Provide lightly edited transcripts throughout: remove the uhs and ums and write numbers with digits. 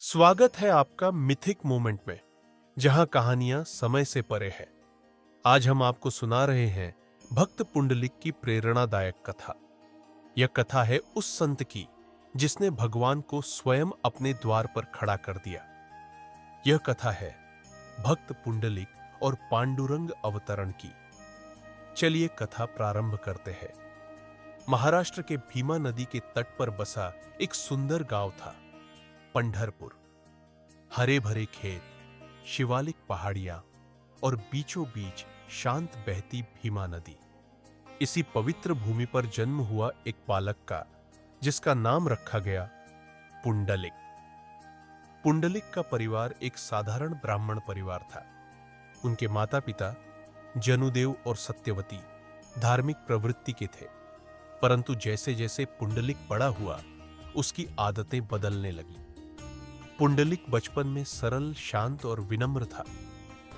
स्वागत है आपका मिथिक मोमेंट में, जहां कहानियां समय से परे हैं। आज हम आपको सुना रहे हैं भक्त पुंडलिक की प्रेरणादायक कथा। यह कथा है उस संत की जिसने भगवान को स्वयं अपने द्वार पर खड़ा कर दिया। यह कथा है भक्त पुंडलिक और पांडुरंग अवतरण की। चलिए कथा प्रारंभ करते हैं। महाराष्ट्र के भीमा नदी के तट पर बसा एक सुंदर गांव था, पंढरपुर। हरे भरे खेत, शिवालिक पहाड़ियां और बीचों बीच शांत बहती भीमा नदी। इसी पवित्र भूमि पर जन्म हुआ एक बालक का, जिसका नाम रखा गया पुंडलिक। पुंडलिक का परिवार एक साधारण ब्राह्मण परिवार था। उनके माता पिता जनुदेव और सत्यवती धार्मिक प्रवृत्ति के थे, परंतु जैसे जैसे पुंडलिक बड़ा हुआ, उसकी आदतें बदलने लगी। पुंडलिक बचपन में सरल, शांत और विनम्र था,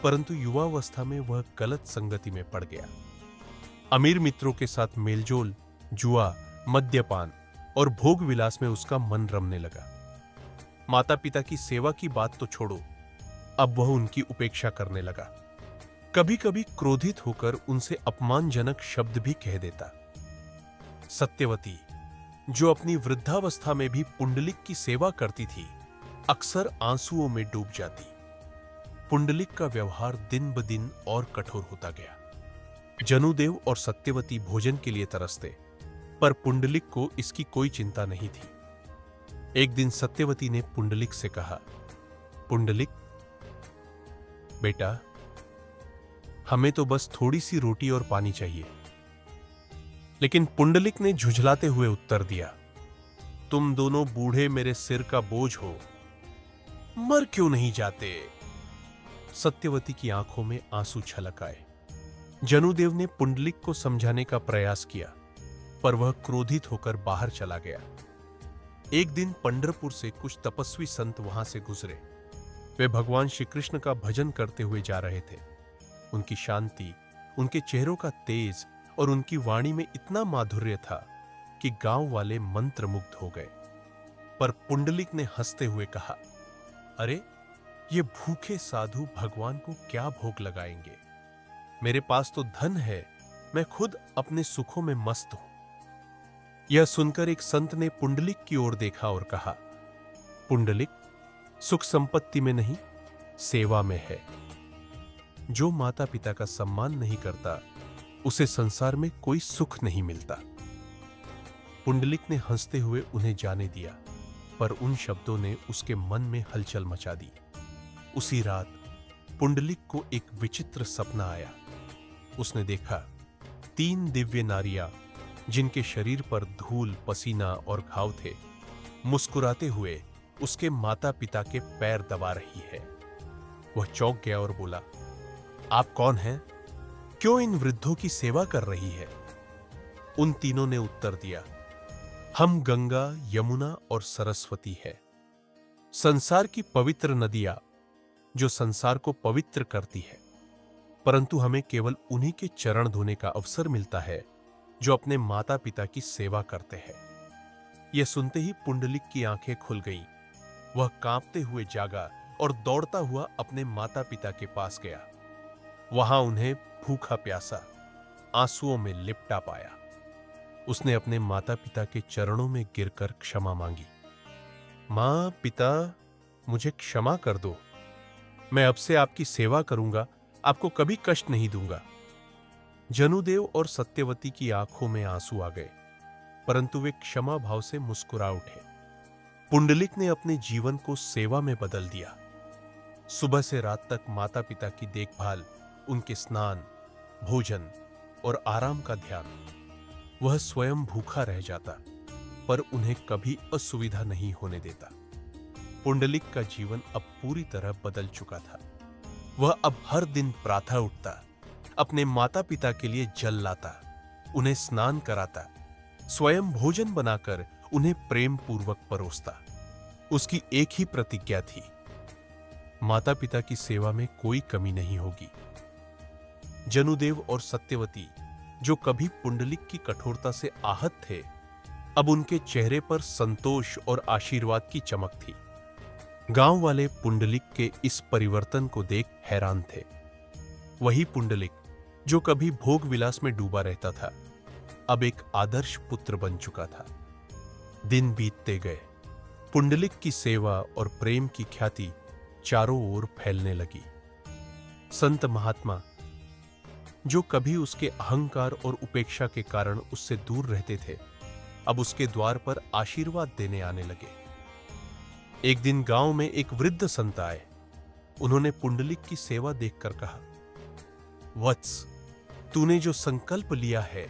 परंतु युवावस्था में वह गलत संगति में पड़ गया। अमीर मित्रों के साथ मेलजोल, जुआ, मद्यपान और भोग विलास में उसका मन रमने लगा। माता पिता की सेवा की बात तो छोड़ो, अब वह उनकी उपेक्षा करने लगा। कभी कभी क्रोधित होकर उनसे अपमानजनक शब्द भी कह देता। सत्यवती, जो अपनी वृद्धावस्था में भी पुंडलिक की सेवा करती थी, अक्सर आंसुओं में डूब जाती। पुंडलिक का व्यवहार दिन ब दिन और कठोर होता गया। जनुदेव और सत्यवती भोजन के लिए तरसते, पर पुंडलिक को इसकी कोई चिंता नहीं थी। एक दिन सत्यवती ने पुंडलिक से कहा, पुंडलिक बेटा, हमें तो बस थोड़ी सी रोटी और पानी चाहिए। लेकिन पुंडलिक ने झुंझलाते हुए उत्तर दिया, तुम दोनों बूढ़े मेरे सिर का बोझ हो, मर क्यों नहीं जाते? सत्यवती की आंखों में आंसू छलक आए। जनुदेव ने पुंडलिक को समझाने का प्रयास किया, पर वह क्रोधित होकर बाहर चला गया। एक दिन पंढरपुर से कुछ तपस्वी संत वहां से गुजरे। वे भगवान श्री कृष्ण का भजन करते हुए जा रहे थे। उनकी शांति, उनके चेहरों का तेज और उनकी वाणी में इतना माधुर्य था कि गांव वाले मंत्रमुग्ध हो गए। पर पुंडलिक ने हंसते हुए कहा, अरे, ये भूखे साधु भगवान को क्या भोग लगाएंगे? मेरे पास तो धन है, मैं खुद अपने सुखों में मस्त हूं। यह सुनकर एक संत ने पुंडलिक की ओर देखा और कहा, पुंडलिक, सुख संपत्ति में नहीं, सेवा में है। जो माता पिता का सम्मान नहीं करता, उसे संसार में कोई सुख नहीं मिलता। पुंडलिक ने हंसते हुए उन्हें जाने दिया, पर उन शब्दों ने उसके मन में हलचल मचा दी। उसी रात पुंडलिक को एक विचित्र सपना आया। उसने देखा 3 दिव्य नारियां, जिनके शरीर पर धूल, पसीना और घाव थे, मुस्कुराते हुए उसके माता पिता के पैर दबा रही है। वह चौंक गया और बोला, आप कौन हैं? क्यों इन वृद्धों की सेवा कर रही है? उन तीनों ने उत्तर दिया, हम गंगा, यमुना और सरस्वती है, संसार की पवित्र नदियां जो संसार को पवित्र करती है। परंतु हमें केवल उन्हीं के चरण धोने का अवसर मिलता है जो अपने माता पिता की सेवा करते हैं। यह सुनते ही पुंडलिक की आंखें खुल गईं। वह कांपते हुए जागा और दौड़ता हुआ अपने माता पिता के पास गया। वहां उन्हें भूखा प्यासा, आंसुओं में लिपटा पाया। उसने अपने माता पिता के चरणों में गिरकर क्षमा मांगी। मां, पिता, मुझे क्षमा कर दो। मैं अब से आपकी सेवा करूंगा, आपको कभी कष्ट नहीं दूंगा। जनुदेव और सत्यवती की आंखों में आंसू आ गए, परंतु वे क्षमा भाव से मुस्कुरा उठे। पुंडलिक ने अपने जीवन को सेवा में बदल दिया। सुबह से रात तक माता पिता की देखभाल, उनके स्नान, भोजन और आराम का ध्यान। वह स्वयं भूखा रह जाता, पर उन्हें कभी असुविधा नहीं होने देता। पुंडलिक का जीवन अब पूरी तरह बदल चुका था। वह अब हर दिन प्रातः उठता, अपने माता पिता के लिए जल लाता, उन्हें स्नान कराता, स्वयं भोजन बनाकर उन्हें प्रेम पूर्वक परोसता। उसकी एक ही प्रतिज्ञा थी, माता पिता की सेवा में कोई कमी नहीं होगी। जनुदेव और सत्यवती, जो कभी पुंडलिक की कठोरता से आहत थे, अब उनके चेहरे पर संतोष और आशीर्वाद की चमक थी। गांव वाले पुंडलिक के इस परिवर्तन को देख हैरान थे। वही पुंडलिक जो कभी भोग विलास में डूबा रहता था, अब एक आदर्श पुत्र बन चुका था। दिन बीतते गए। पुंडलिक की सेवा और प्रेम की ख्याति चारों ओर फैलने लगी। संत महात्मा जो कभी उसके अहंकार और उपेक्षा के कारण उससे दूर रहते थे, अब उसके द्वार पर आशीर्वाद देने आने लगे। एक दिन गांव में एक वृद्ध संत आए। उन्होंने पुंडलिक की सेवा देखकर कहा, वत्स, तूने जो संकल्प लिया है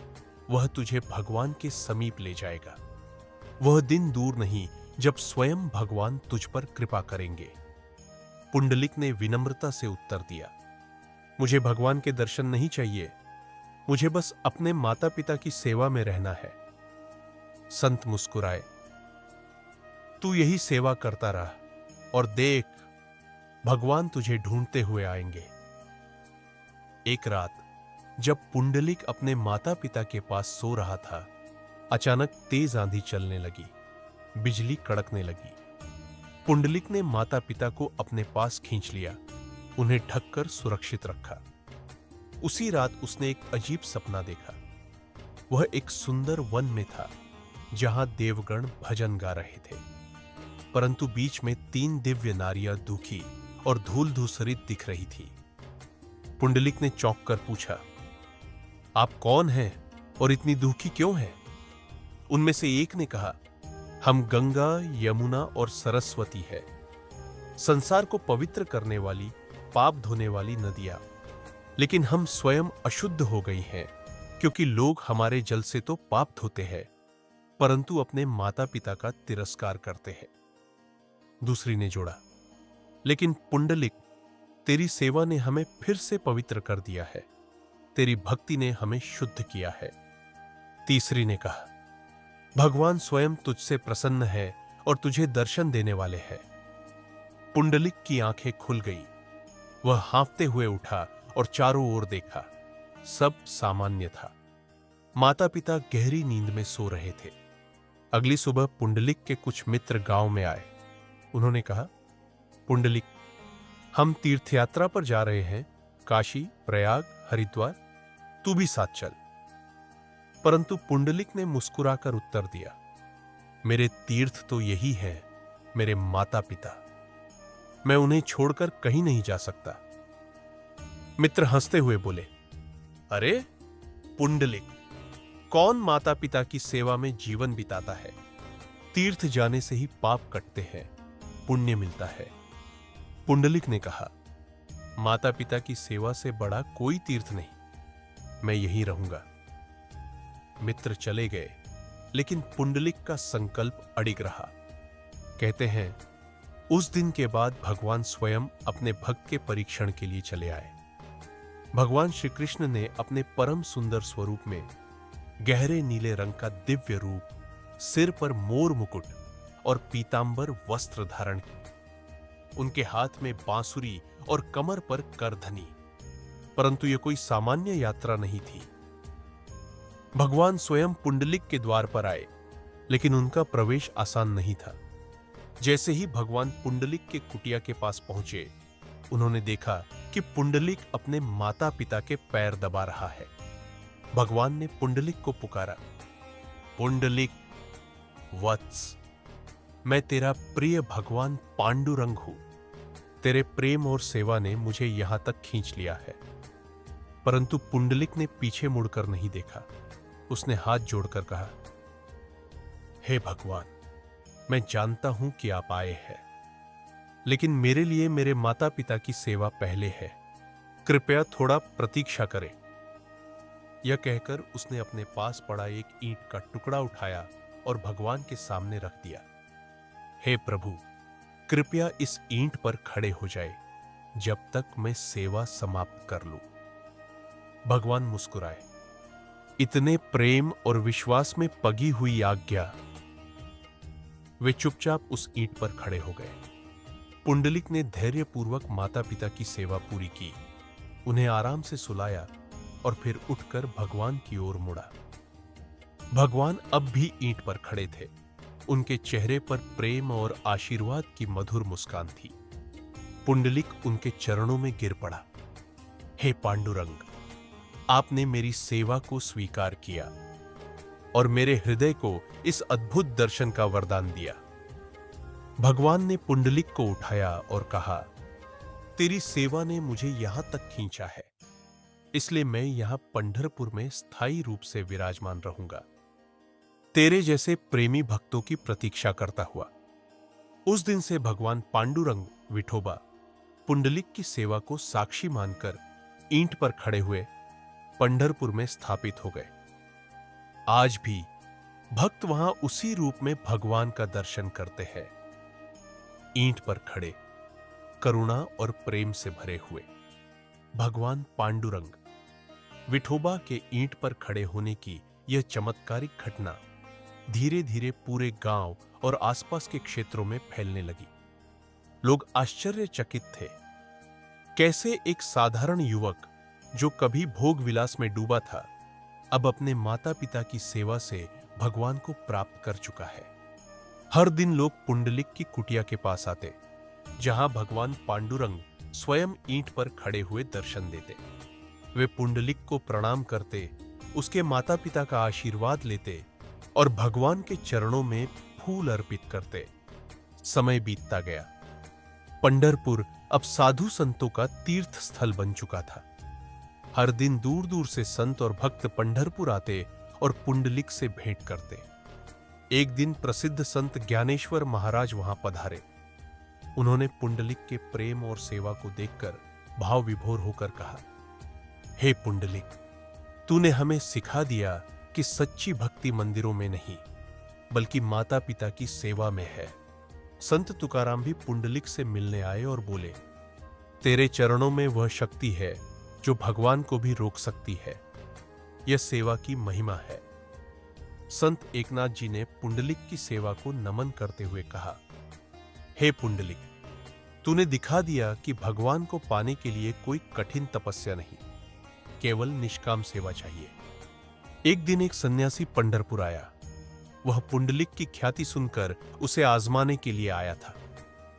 वह तुझे भगवान के समीप ले जाएगा। वह दिन दूर नहीं जब स्वयं भगवान तुझ पर कृपा करेंगे। पुंडलिक ने विनम्रता से उत्तर दिया, मुझे भगवान के दर्शन नहीं चाहिए, मुझे बस अपने माता पिता की सेवा में रहना है। संत मुस्कुराए, तू यही सेवा करता रह और देख, भगवान तुझे ढूंढते हुए आएंगे। एक रात जब पुंडलिक अपने माता पिता के पास सो रहा था, अचानक तेज आंधी चलने लगी, बिजली कड़कने लगी। पुंडलिक ने माता पिता को अपने पास खींच लिया, उन्हें ढककर सुरक्षित रखा। उसी रात उसने एक अजीब सपना देखा। वह एक सुंदर वन में था जहां देवगण भजन गा रहे थे, परंतु बीच में 3 दिव्य नारियां दुखी और धूल धूसरित दिख रही थी। पुंडलिक ने चौंक कर पूछा, आप कौन हैं और इतनी दुखी क्यों हैं? उनमें से एक ने कहा, हम गंगा, यमुना और सरस्वती है, संसार को पवित्र करने वाली, पाप धोने वाली नदियां। लेकिन हम स्वयं अशुद्ध हो गई हैं, क्योंकि लोग हमारे जल से तो पाप धोते हैं, परंतु अपने माता पिता का तिरस्कार करते हैं। दूसरी ने जोड़ा, लेकिन पुंडलिक, तेरी सेवा ने हमें फिर से पवित्र कर दिया है, तेरी भक्ति ने हमें शुद्ध किया है। तीसरी ने कहा, भगवान स्वयं तुझसे प्रसन्न है और तुझे दर्शन देने वाले हैं। पुंडलिक की आंखें खुल गई। वह हाँफते हुए उठा और चारों ओर देखा। सब सामान्य था। माता पिता गहरी नींद में सो रहे थे। अगली सुबह पुंडलिक के कुछ मित्र गांव में आए। उन्होंने कहा, पुंडलिक, हम तीर्थयात्रा पर जा रहे हैं, काशी, प्रयाग, हरिद्वार, तू भी साथ चल। परंतु पुंडलिक ने मुस्कुराकर उत्तर दिया, मेरे तीर्थ तो यही है, मेरे माता पिता, मैं उन्हें छोड़कर कहीं नहीं जा सकता। मित्र हंसते हुए बोले, अरे पुंडलिक, कौन माता पिता की सेवा में जीवन बिताता है? तीर्थ जाने से ही पाप कटते हैं, पुण्य मिलता है। पुंडलिक ने कहा, माता पिता की सेवा से बड़ा कोई तीर्थ नहीं, मैं यहीं रहूंगा। मित्र चले गए, लेकिन पुंडलिक का संकल्प अडिग रहा। कहते हैं, उस दिन के बाद भगवान स्वयं अपने भक्त के परीक्षण के लिए चले आए। भगवान श्री कृष्ण ने अपने परम सुंदर स्वरूप में गहरे नीले रंग का दिव्य रूप, सिर पर मोर मुकुट और पीतांबर वस्त्र धारण किए। उनके हाथ में बांसुरी और कमर पर करधनी। परंतु यह कोई सामान्य यात्रा नहीं थी। भगवान स्वयं पुंडलिक के द्वार पर आए, लेकिन उनका प्रवेश आसान नहीं था। जैसे ही भगवान पुंडलिक के कुटिया के पास पहुंचे, उन्होंने देखा कि पुंडलिक अपने माता पिता के पैर दबा रहा है। भगवान ने पुंडलिक को पुकारा, पुंडलिक वत्स, मैं तेरा प्रिय भगवान पांडुरंग हूं। तेरे प्रेम और सेवा ने मुझे यहां तक खींच लिया है। परंतु पुंडलिक ने पीछे मुड़कर नहीं देखा। उसने हाथ जोड़कर कहा, हे भगवान, मैं जानता हूं कि आप आए हैं, लेकिन मेरे लिए मेरे माता पिता की सेवा पहले है। कृपया थोड़ा प्रतीक्षा करें। यह कहकर उसने अपने पास पड़ा एक ईंट का टुकड़ा उठाया और भगवान के सामने रख दिया। हे प्रभु, कृपया इस ईंट पर खड़े हो जाए जब तक मैं सेवा समाप्त कर लूं। भगवान मुस्कुराए। इतने प्रेम और विश्वास में पगी हुई आज्ञा। वे चुपचाप उस ईंट पर खड़े हो गए। पुंडलिक ने धैर्यपूर्वक माता पिता की सेवा पूरी की, उन्हें आराम से सुलाया और फिर उठकर भगवान की ओर मुड़ा। भगवान अब भी ईंट पर खड़े थे। उनके चेहरे पर प्रेम और आशीर्वाद की मधुर मुस्कान थी। पुंडलिक उनके चरणों में गिर पड़ा। हे पांडुरंग, आपने मेरी सेवा को स्वीकार किया और मेरे हृदय को इस अद्भुत दर्शन का वरदान दिया। भगवान ने पुंडलिक को उठाया और कहा, तेरी सेवा ने मुझे यहां तक खींचा है, इसलिए मैं यहां पंढरपुर में स्थायी रूप से विराजमान रहूंगा, तेरे जैसे प्रेमी भक्तों की प्रतीक्षा करता हुआ। उस दिन से भगवान पांडुरंग विठोबा पुंडलिक की सेवा को साक्षी मानकर ईंट पर खड़े हुए पंढरपुर में स्थापित हो गए। आज भी भक्त वहां उसी रूप में भगवान का दर्शन करते हैं, ईंट पर खड़े, करुणा और प्रेम से भरे हुए। भगवान पांडुरंग विठोबा के ईंट पर खड़े होने की यह चमत्कारिक घटना धीरे धीरे पूरे गांव और आसपास के क्षेत्रों में फैलने लगी। लोग आश्चर्यचकित थे, कैसे एक साधारण युवक जो कभी भोग विलास में डूबा था, अब अपने माता पिता की सेवा से भगवान को प्राप्त कर चुका है। हर दिन लोग पुंडलिक की कुटिया के पास आते, जहां भगवान पांडुरंग स्वयं ईंट पर खड़े हुए दर्शन देते। वे पुंडलिक को प्रणाम करते, उसके माता पिता का आशीर्वाद लेते और भगवान के चरणों में फूल अर्पित करते। समय बीतता गया। पंढरपुर अब साधु संतों का तीर्थ स्थल बन चुका था। हर दिन दूर दूर से संत और भक्त पंढरपुर आते और पुंडलिक से भेंट करते। एक दिन प्रसिद्ध संत ज्ञानेश्वर महाराज वहां पधारे। उन्होंने पुंडलिक के प्रेम और सेवा को देखकर भाव विभोर होकर कहा, हे पुंडलिक, तूने हमें सिखा दिया कि सच्ची भक्ति मंदिरों में नहीं, बल्कि माता पिता की सेवा में है। संत तुकाराम भी पुंडलिक से मिलने आए और बोले, तेरे चरणों में वह शक्ति है जो भगवान को भी रोक सकती है। यह सेवा की महिमा है। संत एकनाथ जी ने पुंडलिक की सेवा को नमन करते हुए कहा, हे पुंडलिक, तूने दिखा दिया कि भगवान को पाने के लिए कोई कठिन तपस्या नहीं, केवल निष्काम सेवा चाहिए। एक दिन एक सन्यासी पंढरपुर आया। वह पुंडलिक की ख्याति सुनकर उसे आजमाने के लिए आया था।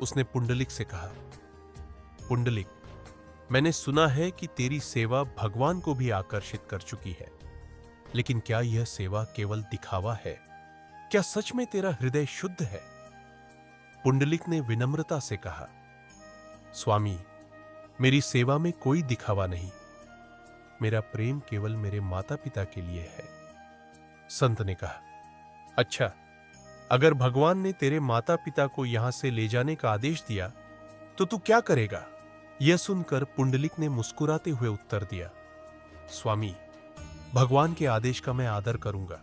उसने पुंडलिक से कहा, पुंडलिक, मैंने सुना है कि तेरी सेवा भगवान को भी आकर्षित कर चुकी है, लेकिन क्या यह सेवा केवल दिखावा है? क्या सच में तेरा हृदय शुद्ध है? पुंडलिक ने विनम्रता से कहा, स्वामी, मेरी सेवा में कोई दिखावा नहीं, मेरा प्रेम केवल मेरे माता पिता के लिए है। संत ने कहा, अच्छा, अगर भगवान ने तेरे माता पिता को यहां से ले जाने का आदेश दिया तो तू क्या करेगा? यह सुनकर पुंडलिक ने मुस्कुराते हुए उत्तर दिया, स्वामी, भगवान के आदेश का मैं आदर करूंगा,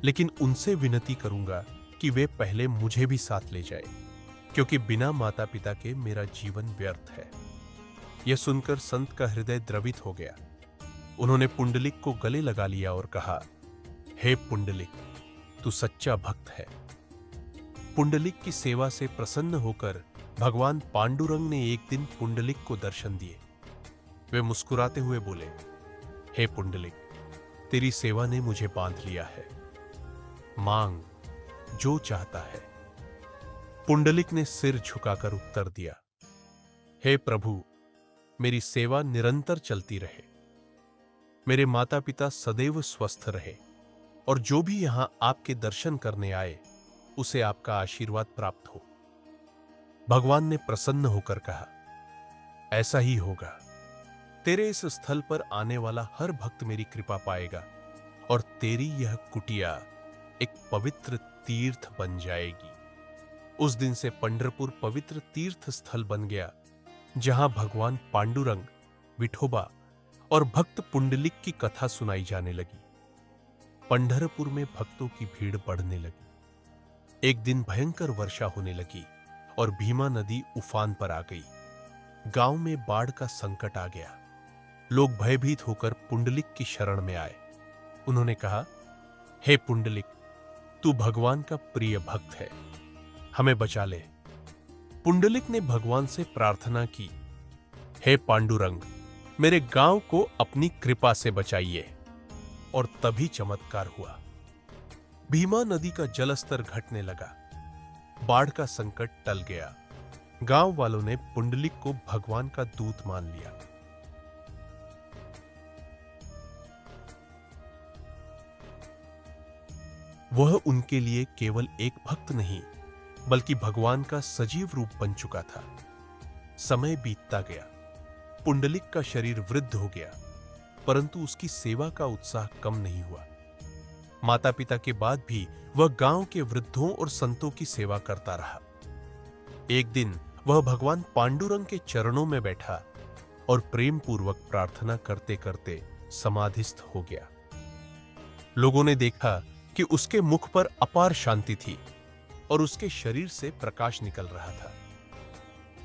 लेकिन उनसे विनती करूंगा कि वे पहले मुझे भी साथ ले जाए, क्योंकि बिना माता पिता के मेरा जीवन व्यर्थ है। यह सुनकर संत का हृदय द्रवित हो गया। उन्होंने पुंडलिक को गले लगा लिया और कहा, हे पुंडलिक, तू सच्चा भक्त है। पुंडलिक की सेवा से प्रसन्न होकर भगवान पांडुरंग ने एक दिन पुंडलिक को दर्शन दिए। वे मुस्कुराते हुए बोले, हे पुंडलिक, तेरी सेवा ने मुझे बांध लिया है, मांग जो चाहता है। पुंडलिक ने सिर झुकाकर उत्तर दिया, हे प्रभु, मेरी सेवा निरंतर चलती रहे, मेरे माता पिता सदैव स्वस्थ रहे, और जो भी यहां आपके दर्शन करने आए उसे आपका आशीर्वाद प्राप्त हो। भगवान ने प्रसन्न होकर कहा, ऐसा ही होगा। तेरे इस स्थल पर आने वाला हर भक्त मेरी कृपा पाएगा और तेरी यह कुटिया एक पवित्र तीर्थ बन जाएगी। उस दिन से पंढरपुर पवित्र तीर्थ स्थल बन गया, जहां भगवान पांडुरंग, विठोबा और भक्त पुंडलिक की कथा सुनाई जाने लगी। पंढरपुर में भक्तों की भीड़ बढ़ने लगी। एक दिन भयंकर वर्षा होने लगी और भीमा नदी उफान पर आ गई। गांव में बाढ़ का संकट आ गया। लोग भयभीत होकर पुंडलिक की शरण में आए। उन्होंने कहा, हे पुंडलिक, तू भगवान का प्रिय भक्त है, हमें बचा ले। पुंडलिक ने भगवान से प्रार्थना की, हे पांडुरंग, मेरे गांव को अपनी कृपा से बचाइए। और तभी चमत्कार हुआ। भीमा नदी का जलस्तर घटने लगा। बाढ़ का संकट टल गया। गांव वालों ने पुंडलिक को भगवान का दूत मान लिया। वह उनके लिए केवल एक भक्त नहीं, बल्कि भगवान का सजीव रूप बन चुका था। समय बीतता गया। पुंडलिक का शरीर वृद्ध हो गया, परंतु उसकी सेवा का उत्साह कम नहीं हुआ। माता पिता के बाद भी वह गांव के वृद्धों और संतों की सेवा करता रहा। एक दिन वह भगवान पांडुरंग के चरणों में बैठा और प्रेम पूर्वक प्रार्थना करते करते समाधिस्थ हो गया। लोगों ने देखा कि उसके मुख पर अपार शांति थी और उसके शरीर से प्रकाश निकल रहा था।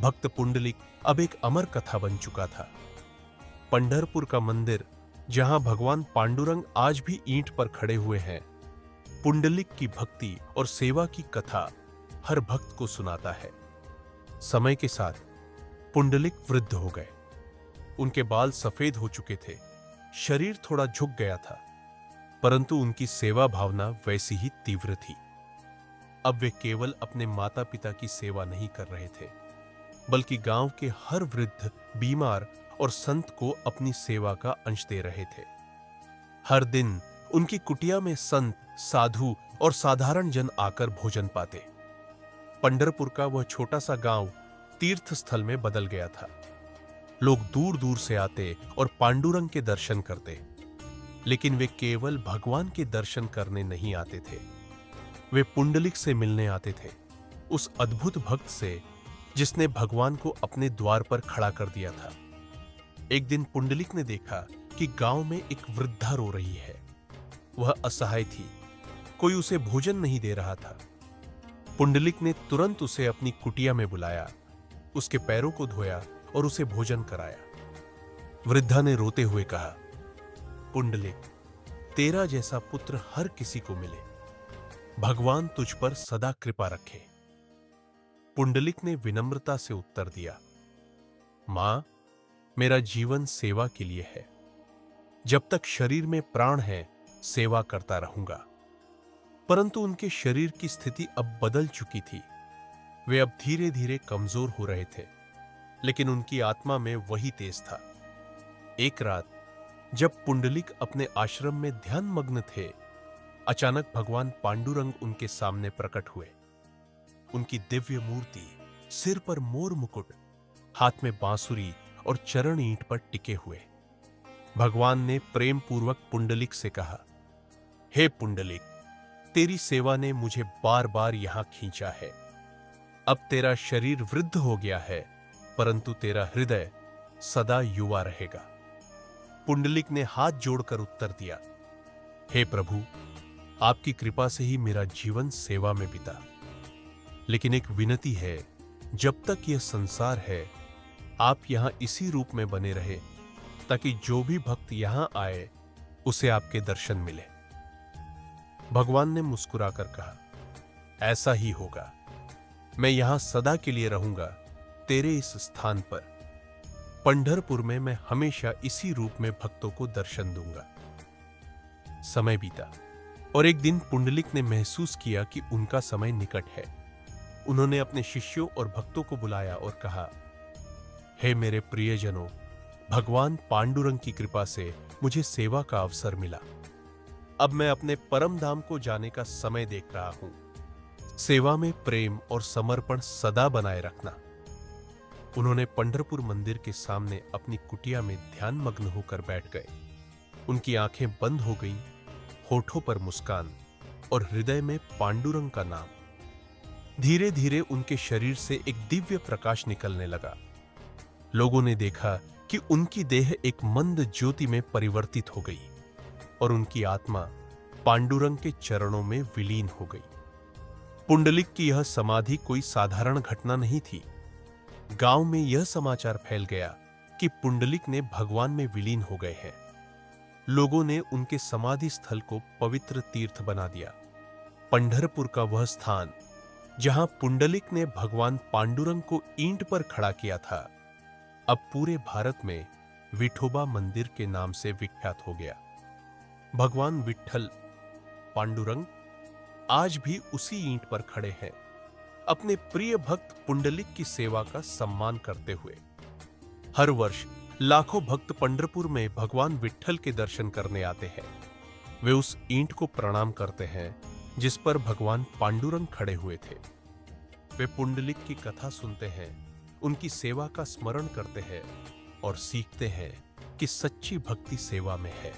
भक्त पुंडलिक अब एक अमर कथा बन चुका था। पंढरपुर का मंदिर, जहां भगवान पांडुरंग आज भी ईंट पर खड़े हुए हैं, पुंडलिक की भक्ति और सेवा की कथा हर भक्त को सुनाता है। समय के साथ पुंडलिक वृद्ध हो गए। उनके बाल सफेद हो चुके थे, शरीर थोड़ा झुक गया था, परंतु उनकी सेवा भावना वैसी ही तीव्र थी। अब वे केवल अपने माता पिता की सेवा नहीं कर रहे थे, बल्कि गांव के हर वृद्ध, बीमार और संत को अपनी सेवा का अंश दे रहे थे। हर दिन उनकी कुटिया में संत, साधु और साधारण जन आकर भोजन पाते। पंढरपुर का वह छोटा सा गांव तीर्थ स्थल में बदल गया था। लोग दूर दूर से आते और पांडुरंग के दर्शन करते, लेकिन वे केवल भगवान के दर्शन करने नहीं आते थे। वे पुंडलिक से मिलने आते थे, उस अद्भुत भक्त से जिसने भगवान को अपने द्वार पर खड़ा कर दिया था। एक दिन पुंडलिक ने देखा कि गांव में एक वृद्धा रो रही है। वह असहाय थी, कोई उसे भोजन नहीं दे रहा था। पुंडलिक ने तुरंत उसे अपनी कुटिया में बुलाया, उसके पैरों को धोया और उसे भोजन कराया। वृद्धा ने रोते हुए कहा, पुंडलिक, तेरा जैसा पुत्र हर किसी को मिले। भगवान तुझ पर सदा कृपा रखे। पुंडलिक ने विनम्रता से उत्तर दिया, मां, मेरा जीवन सेवा के लिए है। जब तक शरीर में प्राण है, सेवा करता रहूंगा। परंतु उनके शरीर की स्थिति अब बदल चुकी थी। वे अब धीरे धीरे कमजोर हो रहे थे, लेकिन उनकी आत्मा में वही तेज था। एक रात जब पुंडलिक अपने आश्रम में ध्यान मग्न थे, अचानक भगवान पांडुरंग उनके सामने प्रकट हुए। उनकी दिव्य मूर्ति, सिर पर मोर मुकुट, हाथ में बांसुरी और चरण ईंट पर टिके हुए। भगवान ने प्रेम पूर्वक पुंडलिक से कहा, हे पुंडलिक, तेरी सेवा ने मुझे बार बार यहां खींचा है। अब तेरा शरीर वृद्ध हो गया है, परंतु तेरा हृदय सदा युवा रहेगा। पुंडलिक ने हाथ जोड़कर उत्तर दिया, हे प्रभु, आपकी कृपा से ही मेरा जीवन सेवा में बीता। लेकिन एक विनती है, जब तक यह संसार है, आप यहां इसी रूप में बने रहे, ताकि जो भी भक्त यहां आए उसे आपके दर्शन मिले। भगवान ने मुस्कुराकर कहा, ऐसा ही होगा। मैं यहां सदा के लिए रहूंगा, तेरे इस स्थान पर। पंढरपुर में मैं हमेशा इसी रूप में भक्तों को दर्शन दूंगा। समय बीता और एक दिन पुंडलिक ने महसूस किया कि उनका समय निकट है। उन्होंने अपने शिष्यों और भक्तों को बुलाया और कहा, हे मेरे प्रियजनों, भगवान पांडुरंग की कृपा से मुझे सेवा का अवसर मिला। अब मैं अपने परम धाम को जाने का समय देख रहा हूं। सेवा में प्रेम और समर्पण सदा बनाए रखना। उन्होंने पंढरपुर मंदिर के सामने अपनी कुटिया में ध्यान मग्न होकर बैठ गए। उनकी आंखें बंद हो गईं, होठों पर मुस्कान और हृदय में पांडुरंग का नाम। धीरे धीरे उनके शरीर से एक दिव्य प्रकाश निकलने लगा। लोगों ने देखा कि उनकी देह एक मंद ज्योति में परिवर्तित हो गई और उनकी आत्मा पांडुरंग के चरणों में विलीन हो गई। पुंडलिक की यह समाधि कोई साधारण घटना नहीं थी। गांव में यह समाचार फैल गया कि पुंडलिक ने भगवान में विलीन हो गए हैं। लोगों ने उनके समाधि स्थल को पवित्र तीर्थ बना दिया। पंढरपुर का वह स्थान जहां पुंडलिक ने भगवान पांडुरंग को ईंट पर खड़ा किया था, अब पूरे भारत में विठोबा मंदिर के नाम से विख्यात हो गया। भगवान विट्ठल, पांडुरंग आज भी उसी ईंट पर खड़े हैं, अपने प्रिय भक्त पुंडलिक की सेवा का सम्मान करते हुए। हर वर्ष लाखों भक्त पंढरपुर में भगवान विट्ठल के दर्शन करने आते हैं। वे उस ईंट को प्रणाम करते हैं जिस पर भगवान पांडुरंग खड़े हुए थे। वे पुंडलिक की कथा सुनते हैं, उनकी सेवा का स्मरण करते हैं और सीखते हैं कि सच्ची भक्ति सेवा में है।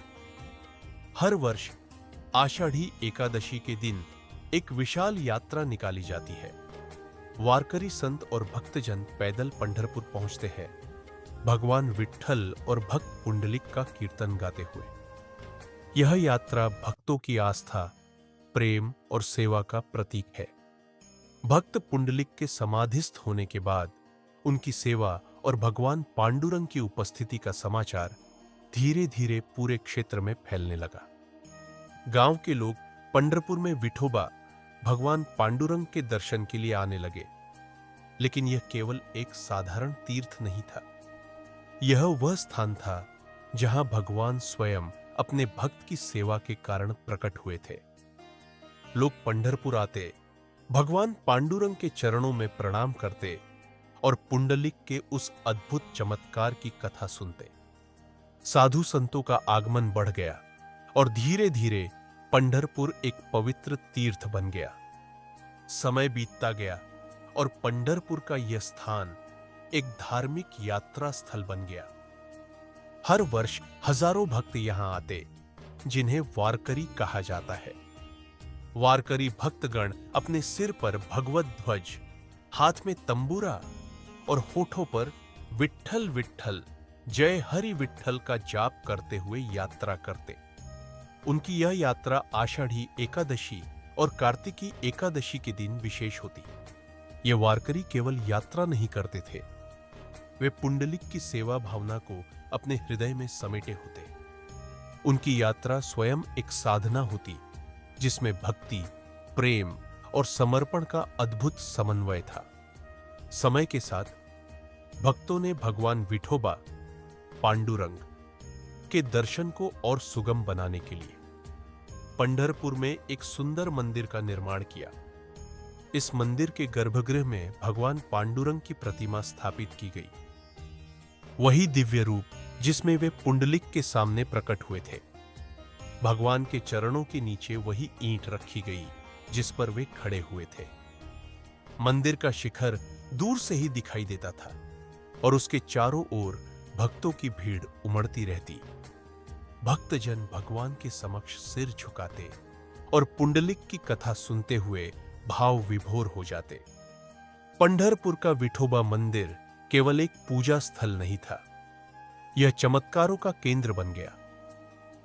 हर वर्ष आषाढ़ी एकादशी के दिन एक विशाल यात्रा निकाली जाती है। वारकरी संत और भक्तजन पैदल पंढरपुर पहुंचते हैं, भगवान विट्ठल और भक्त पुंडलिक का कीर्तन गाते हुए। यह यात्रा भक्तों की आस्था, प्रेम और सेवा का प्रतीक है। भक्त पुंडलिक के समाधिस्थ होने के बाद उनकी सेवा और भगवान पांडुरंग की उपस्थिति का समाचार धीरे धीरे पूरे क्षेत्र में फैलने लगा। गांव के लोग पंढरपुर में विठोबा भगवान पांडुरंग के दर्शन के लिए आने लगे। लेकिन यह केवल एक साधारण तीर्थ नहीं था, यह वह स्थान था जहां भगवान स्वयं अपने भक्त की सेवा के कारण प्रकट हुए थे। लोग पंढरपुर आते, भगवान पांडुरंग के चरणों में प्रणाम करते और पुंडलिक के उस अद्भुत चमत्कार की कथा सुनते। साधु संतों का आगमन बढ़ गया और धीरे धीरे पंढरपुर एक पवित्र तीर्थ बन गया। समय बीतता गया और पंढरपुर का यह स्थान एक धार्मिक यात्रा स्थल बन गया। हर वर्ष हजारों भक्त यहां आते, जिन्हें वारकरी कहा जाता है। वारकरी भक्तगण अपने सिर पर भगवत ध्वज, हाथ में तंबूरा और होठों पर विट्ठल विट्ठल जय हरि विट्ठल का जाप करते हुए यात्रा करते। उनकी यह यात्रा आषाढ़ी एकादशी और कार्तिकी एकादशी के दिन विशेष होती। ये वारकरी केवल यात्रा नहीं करते थे, वे पुंडलिक की सेवा भावना को अपने हृदय में समेटे होते। उनकी यात्रा स्वयं एक साधना होती, जिसमें भक्ति, प्रेम और समर्पण का अद्भुत समन्वय था। समय के साथ भक्तों ने भगवान विठोबा पांडुरंग के दर्शन को और सुगम बनाने के लिए पंढरपुर में एक सुंदर मंदिर का निर्माण किया। इस मंदिर के गर्भगृह में भगवान पांडुरंग की प्रतिमा स्थापित की गई, वही दिव्य रूप जिसमें वे पुंडलिक के सामने प्रकट हुए थे। भगवान के चरणों के नीचे वही ईंट रखी गई जिस पर वे खड़े हुए थे। मंदिर का शिखर दूर से ही दिखाई देता था और उसके चारों ओर भक्तों की भीड़ उमड़ती रहती। भक्तजन भगवान के समक्ष सिर झुकाते और पुंडलिक की कथा सुनते हुए भाव विभोर हो जाते। पंढरपुर का विठोबा मंदिर केवल एक पूजा स्थल नहीं था, यह चमत्कारों का केंद्र बन गया।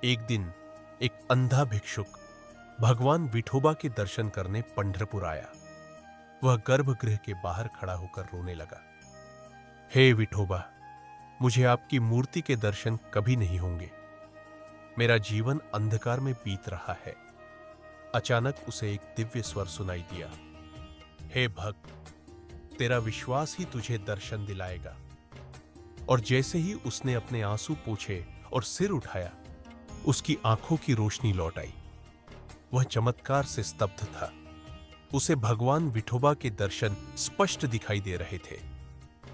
एक दिन एक अंधा भिक्षुक भगवान विठोबा के दर्शन करने पंढरपुर आया। वह गर्भगृह के बाहर खड़ा होकर रोने लगा। हे विठोबा, मुझे आपकी मूर्ति के दर्शन कभी नहीं होंगे। मेरा जीवन अंधकार में बीत रहा है। अचानक उसे एक दिव्य स्वर सुनाई दिया, हे भक्त, तेरा विश्वास ही तुझे दर्शन दिलाएगा। और जैसे ही उसने अपने आंसू पोंछे और सिर उठाया, उसकी आंखों की रोशनी लौट आई। वह चमत्कार से स्तब्ध था। उसे भगवान विठोबा के दर्शन स्पष्ट दिखाई दे रहे थे।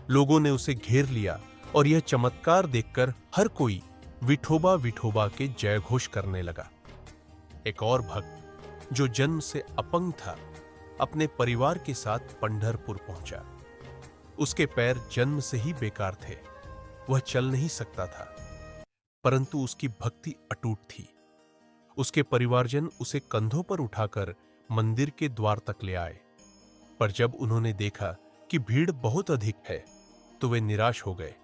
लोगों ने उसे घेर लिया और यह चमत्कार देखकर हर कोई विठोबा विठोबा के जयघोष करने लगा। एक और भक्त जो जन्म से अपंग था, अपने परिवार के साथ पंढरपुर पहुंचा। उसके पैर जन्म से ही बेकार थे, वह चल नहीं सकता था, परंतु उसकी भक्ति अटूट थी। उसके परिवारजन उसे कंधों पर उठाकर मंदिर के द्वार तक ले आए। पर जब उन्होंने देखा कि भीड़ बहुत अधिक है, तो वे निराश हो गए।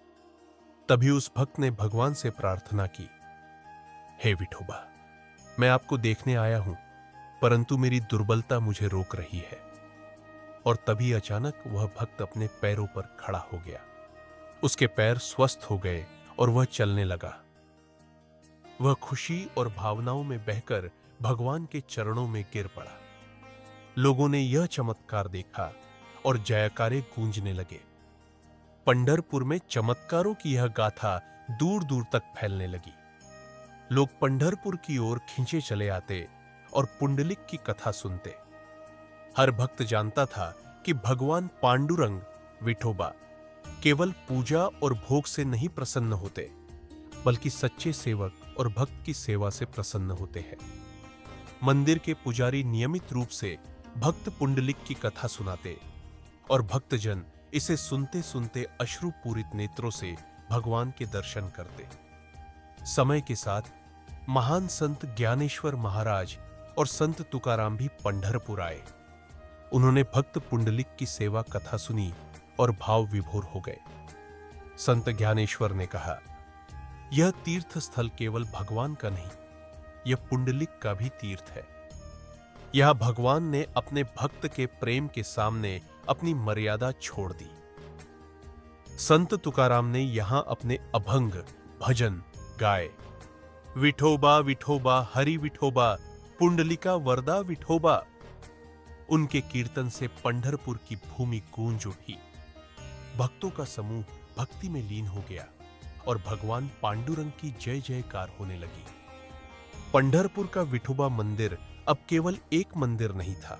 तभी उस भक्त ने भगवान से प्रार्थना की, हे विठोबा, मैं आपको देखने आया हूं, परंतु मेरी दुर्बलता मुझे रोक रही है। और तभी अचानक वह भक्त अपने पैरों पर खड़ा हो गया। उसके पैर स्वस्थ हो गए और वह चलने लगा। वह खुशी और भावनाओं में बहकर भगवान के चरणों में गिर पड़ा। लोगों ने यह चमत्कार देखा और जयकारे गूंजने लगे। पंढरपुर में चमत्कारों की यह गाथा दूर दूर तक फैलने लगी। लोग पंढरपुर की ओर खींचे चले आते और पुंडलिक की कथा सुनते। हर भक्त जानता था कि भगवान पांडुरंग विठोबा केवल पूजा और भोग से नहीं प्रसन्न होते, बल्कि सच्चे सेवक और भक्त की सेवा से प्रसन्न होते हैं। मंदिर के पुजारी नियमित रूप से भक्त पुंडलिक की कथा सुनाते और भक्तजन इसे सुनते सुनते अश्रुपूरित नेत्रों से भगवान के दर्शन करते। समय के साथ महान संत ज्ञानेश्वर महाराज और संत तुकाराम भी पंढरपुर आए। उन्होंने भक्त पुंडलिक की सेवा कथा सुनी और भाव विभोर हो गए। संत ज्ञानेश्वर ने कहा, यह तीर्थ स्थल केवल भगवान का नहीं, यह पुंडलिक का भी तीर्थ है। यह भगवान ने अपने भक्त के प्रेम के सामने अपनी मर्यादा छोड़ दी। संत तुकाराम ने यहां अपने अभंग भजन गाए। विठोबा विठोबा हरि विठोबा, पुंडलिका वरदा विठोबा। उनके कीर्तन से पंढरपुर की भूमि गूंज उठी। भक्तों का समूह भक्ति में लीन हो गया और भगवान पांडुरंग की जय जयकार होने लगी। पंढरपुर का विठोबा मंदिर अब केवल एक मंदिर नहीं था।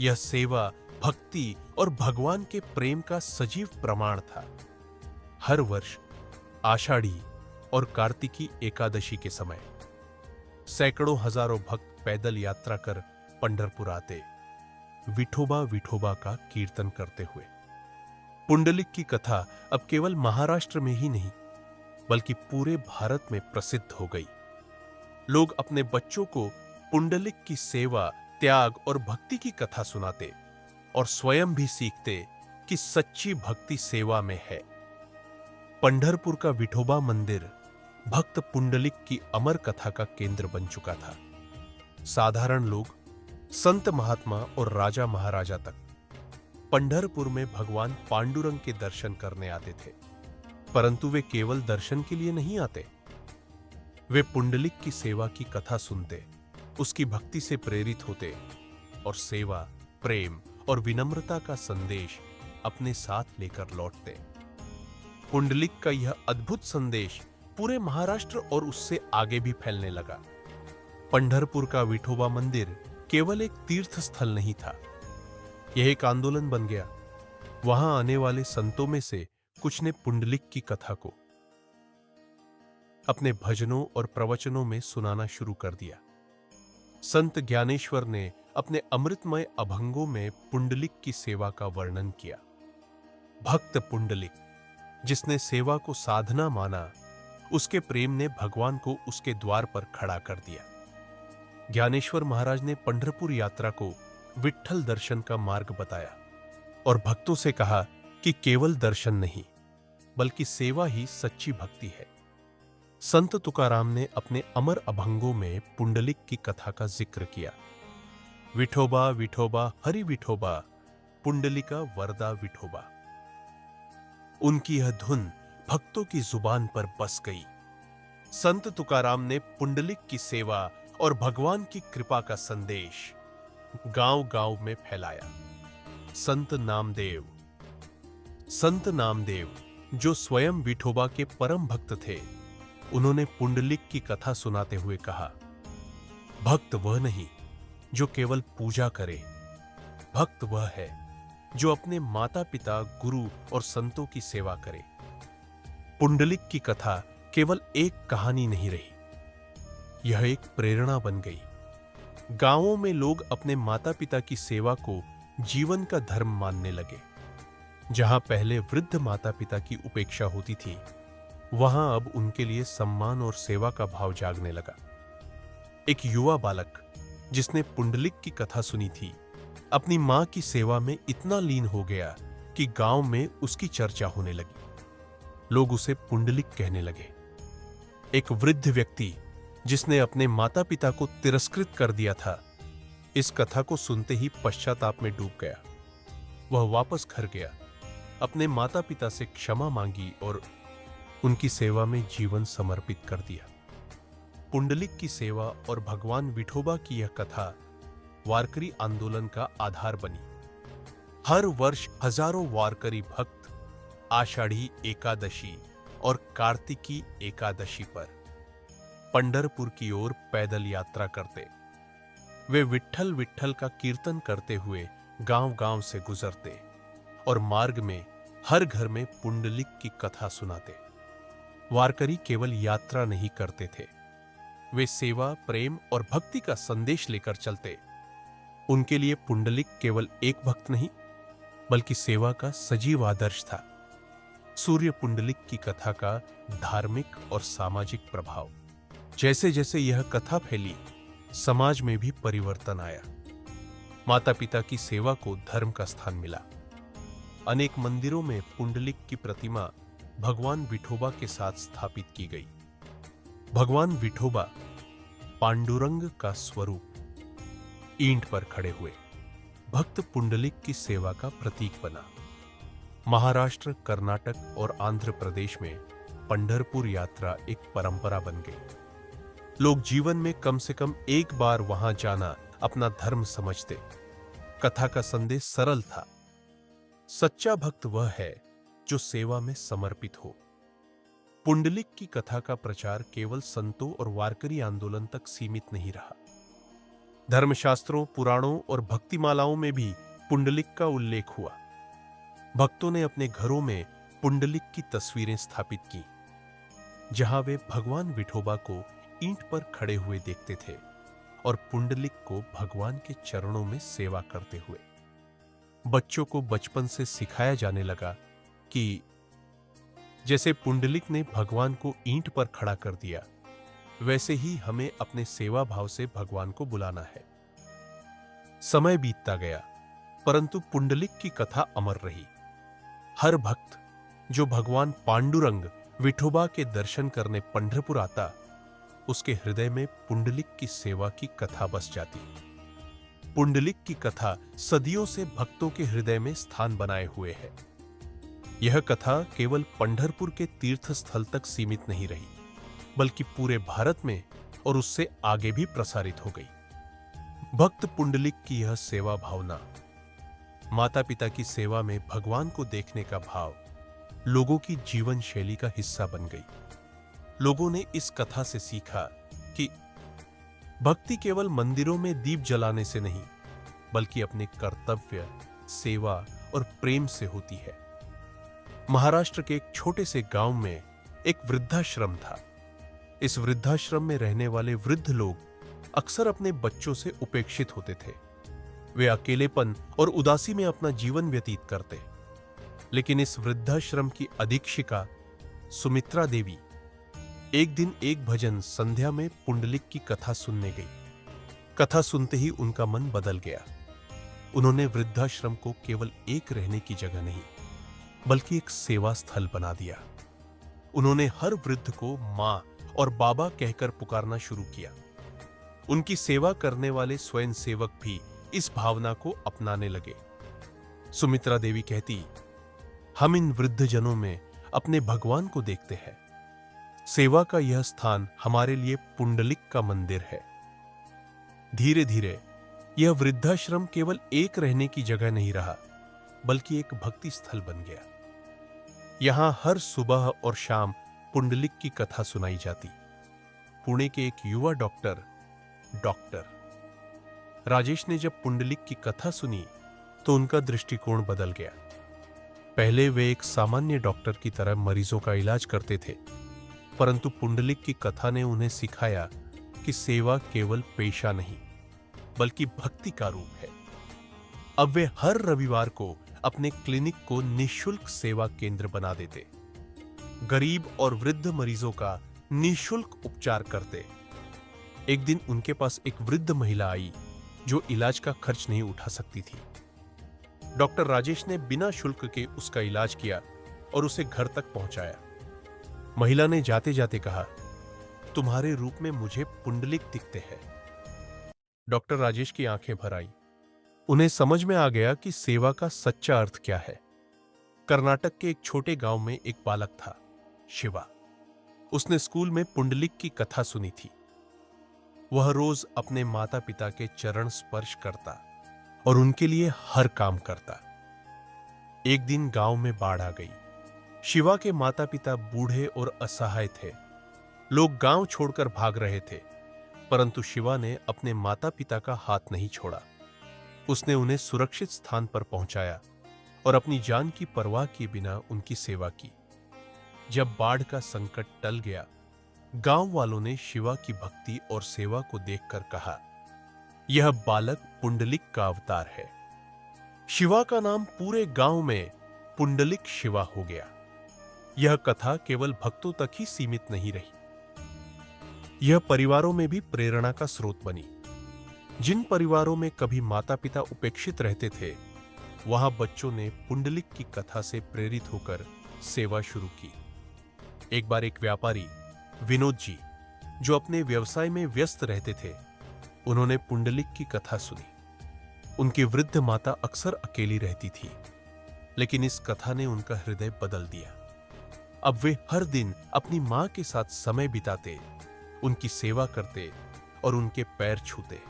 यह सेवा, भक्ति और भगवान के प्रेम का सजीव प्रमाण था। हर वर्ष आषाढ़ी और कार्तिकी एकादशी के समय सैकड़ों हजारों भक्त पैदल यात्रा कर पंढरपुर आते, विठोबा विठोबा का कीर्तन करते हुए। पुंडलिक की कथा अब केवल महाराष्ट्र में ही नहीं, बल्कि पूरे भारत में प्रसिद्ध हो गई। लोग अपने बच्चों को पुंडलिक की सेवा, त्याग और भक्ति की कथा सुनाते और स्वयं भी सीखते कि सच्ची भक्ति सेवा में है। पंढरपुर का विठोबा मंदिर भक्त पुंडलिक की अमर कथा का केंद्र बन चुका था। साधारण लोग, संत महात्मा और राजा महाराजा तक पंढरपुर में भगवान पांडुरंग के दर्शन करने आते थे। परंतु वे केवल दर्शन के लिए नहीं आते, वे पुंडलिक की सेवा की कथा सुनते, उसकी भक्ति से प्रेरित होते और सेवा, प्रेम और विनम्रता का संदेश अपने साथ लेकर लौटते। पुंडलिक का यह अद्भुत संदेश पूरे महाराष्ट्र और उससे आगे भी फैलने लगा। पंढरपुर का विठोबा मंदिर केवल एक तीर्थ स्थल नहीं था, यह एक आंदोलन बन गया। वहां आने वाले संतों में से कुछ ने पुंडलिक की कथा को अपने भजनों और प्रवचनों में सुनाना शुरू कर दिया। संत ज्ञानेश्वर ने अपने अमृतमय अभंगों में पुंडलिक की सेवा का वर्णन किया। भक्त पुंडलिक, जिसने सेवा को साधना माना, उसके प्रेम ने भगवान को उसके द्वार पर खड़ा कर दिया। ज्ञानेश्वर महाराज ने पंढरपुर यात्रा को विट्ठल दर्शन का मार्ग बताया और भक्तों से कहा कि केवल दर्शन नहीं, बल्कि सेवा ही सच्ची भक्ति है। संत तुकाराम ने अपने अमर अभंगों में पुंडलिक की कथा का जिक्र किया। विठोबा विठोबा हरि विठोबा, पुंडलिका वरदा विठोबा। उनकी यह धुन भक्तों की जुबान पर बस गई। संत तुकाराम ने पुंडलिक की सेवा और भगवान की कृपा का संदेश गांव-गांव में फैलाया। संत नामदेव, जो स्वयं विठोबा के परम भक्त थे, उन्होंने पुंडलिक की कथा सुनाते हुए कहा, भक्त वह नहीं जो केवल पूजा करे, भक्त वह है जो अपने माता पिता, गुरु और संतों की सेवा करे। पुंडलिक की कथा केवल एक कहानी नहीं रही, यह एक प्रेरणा बन गई। गांवों में लोग अपने माता पिता की सेवा को जीवन का धर्म मानने लगे। जहां पहले वृद्ध माता पिता की उपेक्षा होती थी, वहां अब उनके लिए सम्मान और सेवा का भाव जागने लगा। एक युवा बालक जिसने पुंडलिक की कथा सुनी थी, अपनी मां की सेवा में इतना लीन हो गया कि गांव में उसकी चर्चा होने लगी। लोग उसे पुंडलिक कहने लगे। एक वृद्ध व्यक्ति जिसने अपने माता पिता को तिरस्कृत कर दिया था, इस कथा को सुनते ही पश्चाताप में डूब गया। वह वापस घर गया, अपने माता पिता से क्षमा मांगी और उनकी सेवा में जीवन समर्पित कर दिया। पुंडलिक की सेवा और भगवान विठोबा की यह कथा वारकरी आंदोलन का आधार बनी। हर वर्ष हजारों वारकरी भक्त आषाढ़ी एकादशी और कार्तिकी एकादशी पर पंढरपुर की ओर पैदल यात्रा करते। वे विट्ठल विट्ठल का कीर्तन करते हुए गांव-गांव से गुजरते और मार्ग में हर घर में पुंडलिक की कथा सुनाते। वारकरी केवल यात्रा नहीं करते थे, वे सेवा, प्रेम और भक्ति का संदेश लेकर चलते। उनके लिए पुंडलिक केवल एक भक्त नहीं, बल्कि सेवा का सजीव आदर्श था। सूर्य पुंडलिक की कथा का धार्मिक और सामाजिक प्रभाव। जैसे जैसे यह कथा फैली, समाज में भी परिवर्तन आया। माता पिता की सेवा को धर्म का स्थान मिला। अनेक मंदिरों में पुंडलिक की प्रतिमा भगवान विठोबा के साथ स्थापित की गई। भगवान विठोबा पांडुरंग का स्वरूप ईंट पर खड़े हुए भक्त पुंडलिक की सेवा का प्रतीक बना। महाराष्ट्र, कर्नाटक और आंध्र प्रदेश में पंढरपुर यात्रा एक परंपरा बन गई। लोग जीवन में कम से कम एक बार वहां जाना अपना धर्म समझते। कथा का संदेश सरल था, सच्चा भक्त वह है जो सेवा में समर्पित हो। पुंडलिक की कथा का प्रचार केवल संतों और वारकरी आंदोलन तक सीमित नहीं रहा। धर्मशास्त्रों, पुराणों और भक्तिमालाओं में भी पुंडलिक का उल्लेख हुआ। भक्तों ने अपने घरों में पुंडलिक की तस्वीरें स्थापित की, जहां वे भगवान विठोबा को ईंट पर खड़े हुए देखते थे और पुंडलिक को भगवान के चरणों में सेवा करते हुए। बच्चों को बचपन से सिखाया जाने लगा कि जैसे पुंडलिक ने भगवान को ईंट पर खड़ा कर दिया, वैसे ही हमें अपने सेवा भाव से भगवान को बुलाना है। समय बीतता गया, परंतु पुंडलिक की कथा अमर रही। हर भक्त जो भगवान पांडुरंग विठोबा के दर्शन करने पंढरपुर आता, उसके हृदय में पुंडलिक की सेवा की कथा बस जाती। पुंडलिक की कथा सदियों से भक्तों के हृदय में स्थान बनाए हुए है। यह कथा केवल पंढरपुर के तीर्थ स्थल तक सीमित नहीं रही, बल्कि पूरे भारत में और उससे आगे भी प्रसारित हो गई। भक्त पुंडलिक की यह सेवा भावना, माता पिता की सेवा में भगवान को देखने का भाव, लोगों की जीवन शैली का हिस्सा बन गई। लोगों ने इस कथा से सीखा कि भक्ति केवल मंदिरों में दीप जलाने से नहीं, बल्कि अपने कर्तव्य, सेवा और प्रेम से होती है। महाराष्ट्र के एक छोटे से गांव में एक वृद्धाश्रम था। इस वृद्धाश्रम में रहने वाले वृद्ध लोग अक्सर अपने बच्चों से उपेक्षित होते थे। वे अकेलेपन और उदासी में अपना जीवन व्यतीत करते। लेकिन इस वृद्धाश्रम की अधीक्षिका सुमित्रा देवी एक दिन एक भजन संध्या में पुंडलिक की कथा सुनने गई। कथा सुनते ही उनका मन बदल गया। उन्होंने वृद्धाश्रम को केवल एक रहने की जगह नहीं, बल्कि एक सेवा स्थल बना दिया। उन्होंने हर वृद्ध को मां और बाबा कहकर पुकारना शुरू किया। उनकी सेवा करने वाले स्वयंसेवक भी इस भावना को अपनाने लगे। सुमित्रा देवी कहती, हम इन वृद्धजनों में अपने भगवान को देखते हैं। सेवा का यह स्थान हमारे लिए पुंडलिक का मंदिर है। धीरे धीरे यह वृद्धाश्रम केवल एक रहने की जगह नहीं रहा, बल्कि एक भक्ति स्थल बन गया। यहां हर सुबह और शाम पुंडलिक की कथा सुनाई जाती। पुणे के एक युवा डॉक्टर राजेश ने जब पुंडलिक की कथा सुनी, तो उनका दृष्टिकोण बदल गया। पहले वे एक सामान्य डॉक्टर की तरह मरीजों का इलाज करते थे, परंतु पुंडलिक की कथा ने उन्हें सिखाया कि सेवा केवल पेशा नहीं, बल्कि भक्ति का रूप है। अब वे हर रविवार को अपने क्लिनिक को निःशुल्क सेवा केंद्र बना देते, गरीब और वृद्ध मरीजों का निःशुल्क उपचार करते। एक दिन उनके पास एक वृद्ध महिला आई जो इलाज का खर्च नहीं उठा सकती थी। डॉक्टर राजेश ने बिना शुल्क के उसका इलाज किया और उसे घर तक पहुंचाया। महिला ने जाते जाते कहा, तुम्हारे रूप में मुझे पुंडलिक दिखते हैं। डॉक्टर राजेश की आंखें भर आई। उन्हें समझ में आ गया कि सेवा का सच्चा अर्थ क्या है। कर्नाटक के एक छोटे गांव में एक बालक था, शिवा। उसने स्कूल में पुंडलिक की कथा सुनी थी। वह रोज अपने माता पिता के चरण स्पर्श करता और उनके लिए हर काम करता। एक दिन गांव में बाढ़ आ गई। शिवा के माता पिता बूढ़े और असहाय थे। लोग गांव छोड़कर भाग रहे थे। परंतु शिवा ने अपने माता पिता का हाथ नहीं छोड़ा। उसने उन्हें सुरक्षित स्थान पर पहुंचाया और अपनी जान की परवाह किए बिना उनकी सेवा की। जब बाढ़ का संकट टल गया, गांव वालों ने शिवा की भक्ति और सेवा को देखकर कहा, यह बालक पुंडलिक का अवतार है। शिवा का नाम पूरे गांव में पुंडलिक शिवा हो गया। यह कथा केवल भक्तों तक ही सीमित नहीं रही, यह परिवारों में भी प्रेरणा का स्रोत बनी। जिन परिवारों में कभी माता पिता उपेक्षित रहते थे, वहां बच्चों ने पुंडलिक की कथा से प्रेरित होकर सेवा शुरू की। एक बार एक व्यापारी विनोद जी, जो अपने व्यवसाय में व्यस्त रहते थे, उन्होंने पुंडलिक की कथा सुनी। उनकी वृद्ध माता अक्सर अकेली रहती थी, लेकिन इस कथा ने उनका हृदय बदल दिया। अब वे हर दिन अपनी मां के साथ समय बिताते, उनकी सेवा करते और उनके पैर छूते।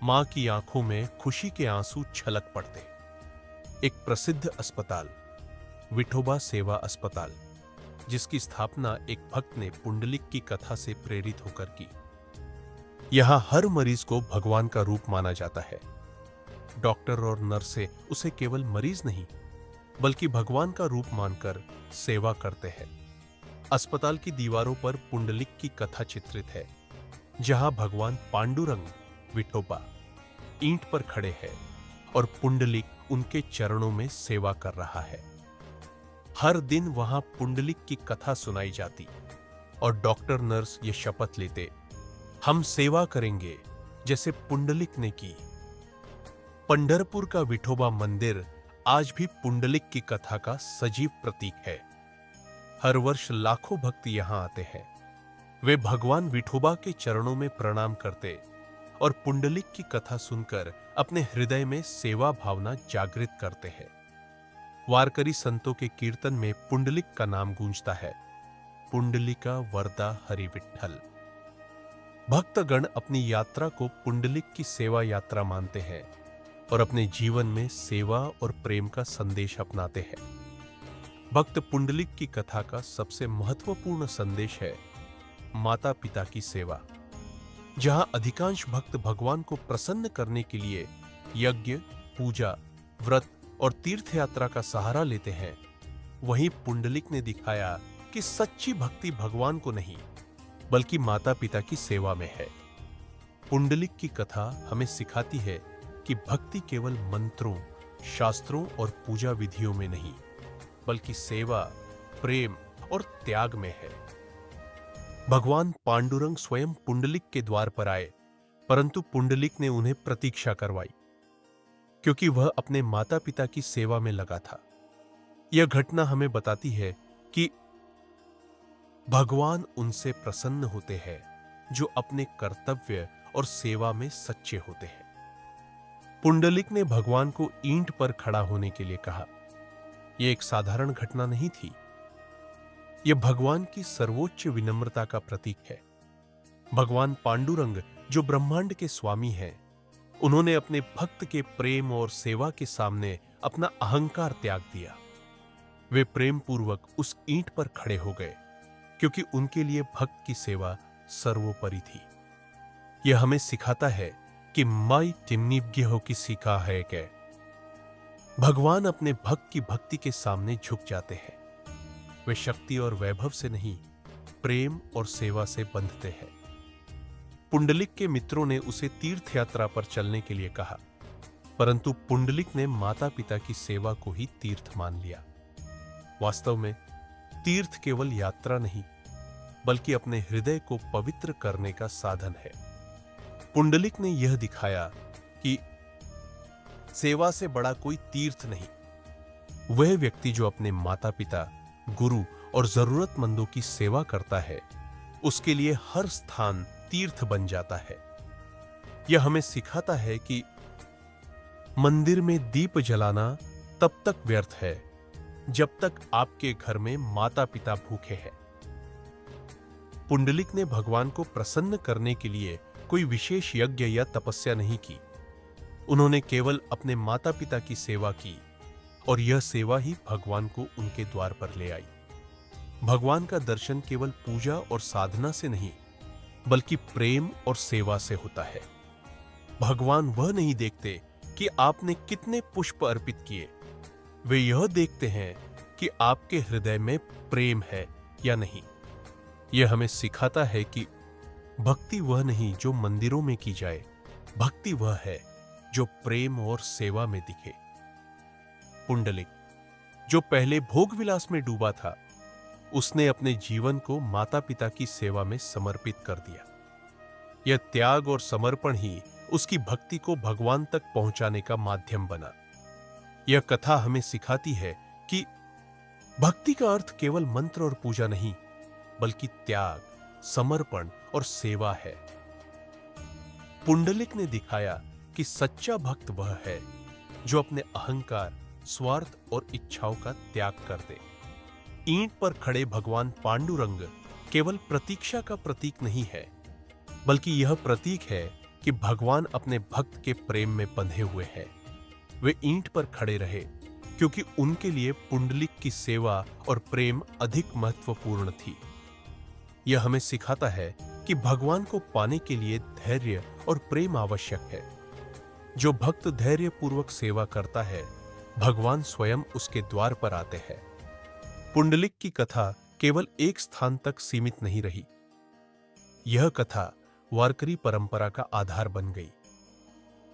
मां की आंखों में खुशी के आंसू छलक पड़ते। एक प्रसिद्ध अस्पताल, विठोबा सेवा अस्पताल, जिसकी स्थापना एक भक्त ने पुंडलिक की कथा से प्रेरित होकर की। यहां हर मरीज को भगवान का रूप माना जाता है। डॉक्टर और नर्सें उसे केवल मरीज नहीं, बल्कि भगवान का रूप मानकर सेवा करते हैं। अस्पताल की दीवारों पर पुंडलिक की कथा चित्रित है, जहां भगवान पांडुरंग विठोबा ईंट पर खड़े हैं और पुंडलिक उनके चरणों में सेवा कर रहा है। हर दिन वहां पुंडलिक की कथा सुनाई जाती और डॉक्टर नर्स ये शपथ लेते, हम सेवा करेंगे जैसे पुंडलिक ने की। पंढरपुर का विठोबा मंदिर आज भी पुंडलिक की कथा का सजीव प्रतीक है। हर वर्ष लाखों भक्त यहां आते हैं। वे भगवान विठोबा के चरणों में प्रणाम करते और पुंडलिक की कथा सुनकर अपने हृदय में सेवा भावना जागृत करते हैं। वारकरी संतों के कीर्तन में पुंडलिक का नाम गूंजता है, पुंडलिका वरदा हरि विठ्ठल। भक्तगण अपनी यात्रा को पुंडलिक की सेवा यात्रा मानते हैं और अपने जीवन में सेवा और प्रेम का संदेश अपनाते हैं। भक्त पुंडलिक की कथा का सबसे महत्वपूर्ण संदेश है माता पिता की सेवा। जहां अधिकांश भक्त भगवान को प्रसन्न करने के लिए यज्ञ, पूजा, व्रत और तीर्थ यात्रा का सहारा लेते हैं, वहीं पुंडलिक ने दिखाया कि सच्ची भक्ति भगवान को नहीं, बल्कि माता पिता की सेवा में है। पुंडलिक की कथा हमें सिखाती है कि भक्ति केवल मंत्रों, शास्त्रों और पूजा विधियों में नहीं, बल्कि सेवा, प्रेम और त्याग में है। भगवान पांडुरंग स्वयं पुंडलिक के द्वार पर आए, परंतु पुंडलिक ने उन्हें प्रतीक्षा करवाई, क्योंकि वह अपने माता पिता की सेवा में लगा था। यह घटना हमें बताती है कि भगवान उनसे प्रसन्न होते हैं जो अपने कर्तव्य और सेवा में सच्चे होते हैं। पुंडलिक ने भगवान को ईंट पर खड़ा होने के लिए कहा। यह एक साधारण घटना नहीं थी, यह भगवान की सर्वोच्च विनम्रता का प्रतीक है। भगवान पांडुरंग, जो ब्रह्मांड के स्वामी हैं, उन्होंने अपने भक्त के प्रेम और सेवा के सामने अपना अहंकार त्याग दिया। वे प्रेम पूर्वक उस ईंट पर खड़े हो गए, क्योंकि उनके लिए भक्त की सेवा सर्वोपरि थी। यह हमें सिखाता है कि माई टिम्निज्ञ हो की सीखा है के भगवान अपने भक्त की भक्ति के सामने झुक जाते हैं। वे शक्ति और वैभव से नहीं, प्रेम और सेवा से बंधते हैं। पुंडलिक के मित्रों ने उसे तीर्थ यात्रा पर चलने के लिए कहा, परंतु पुंडलिक ने माता पिता की सेवा को ही तीर्थ मान लिया। वास्तव में तीर्थ केवल यात्रा नहीं, बल्कि अपने हृदय को पवित्र करने का साधन है। पुंडलिक ने यह दिखाया कि सेवा से बड़ा कोई तीर्थ नहीं। वह व्यक्ति जो अपने माता पिता, गुरु और जरूरतमंदों की सेवा करता है, उसके लिए हर स्थान तीर्थ बन जाता है। यह हमें सिखाता है कि मंदिर में दीप जलाना तब तक व्यर्थ है जब तक आपके घर में माता पिता भूखे हैं। पुंडलिक ने भगवान को प्रसन्न करने के लिए कोई विशेष यज्ञ या तपस्या नहीं की। उन्होंने केवल अपने माता पिता की सेवा की और यह सेवा ही भगवान को उनके द्वार पर ले आई। भगवान का दर्शन केवल पूजा और साधना से नहीं, बल्कि प्रेम और सेवा से होता है। भगवान वह नहीं देखते कि आपने कितने पुष्प अर्पित किए, वे यह देखते हैं कि आपके हृदय में प्रेम है या नहीं। यह हमें सिखाता है कि भक्ति वह नहीं जो मंदिरों में की जाए, भक्ति वह है जो प्रेम और सेवा में दिखे। पुंडलिक, जो पहले भोग विलास में डूबा था, उसने अपने जीवन को माता पिता की सेवा में समर्पित कर दिया। यह त्याग और समर्पण ही उसकी भक्ति को भगवान तक पहुंचाने का माध्यम बना। यह कथा हमें सिखाती है कि भक्ति का अर्थ केवल मंत्र और पूजा नहीं, बल्कि त्याग, समर्पण और सेवा है। पुंडलिक ने दिखाया कि सच्चा भक्त वह है जो अपने अहंकार, स्वार्थ और इच्छाओं का त्याग कर दे। ईंट पर खड़े भगवान पांडुरंग केवल प्रतीक्षा का प्रतीक नहीं है, बल्कि यह प्रतीक है कि भगवान अपने भक्त के प्रेम में बंधे हुए हैं। वे ईंट पर खड़े रहे क्योंकि उनके लिए पुंडलिक की सेवा और प्रेम अधिक महत्वपूर्ण थी। यह हमें सिखाता है कि भगवान को पाने के लिए धैर्य और प्रेम आवश्यक है। जो भक्त धैर्यपूर्वक सेवा करता है, भगवान स्वयं उसके द्वार पर आते हैं। पुंडलिक की कथा केवल एक स्थान तक सीमित नहीं रही। यह कथा वारकरी परंपरा का आधार बन गई।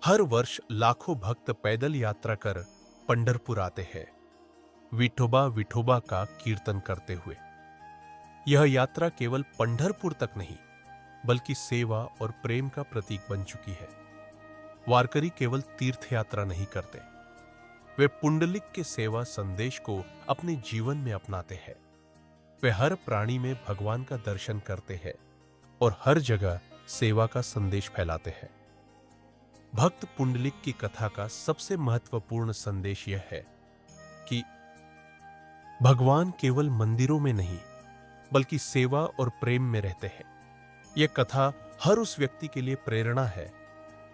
हर वर्ष लाखों भक्त पैदल यात्रा कर पंढरपुर आते हैं, विठोबा विठोबा का कीर्तन करते हुए। यह यात्रा केवल पंढरपुर तक नहीं, बल्कि सेवा और प्रेम का प्रतीक बन चुकी है। वारकरी केवल तीर्थ यात्रा नहीं करते, वे पुंडलिक के सेवा संदेश को अपने जीवन में अपनाते हैं। वे हर प्राणी में भगवान का दर्शन करते हैं और हर जगह सेवा का संदेश फैलाते हैं। भक्त पुंडलिक की कथा का सबसे महत्वपूर्ण संदेश यह है कि भगवान केवल मंदिरों में नहीं, बल्कि सेवा और प्रेम में रहते हैं। यह कथा हर उस व्यक्ति के लिए प्रेरणा है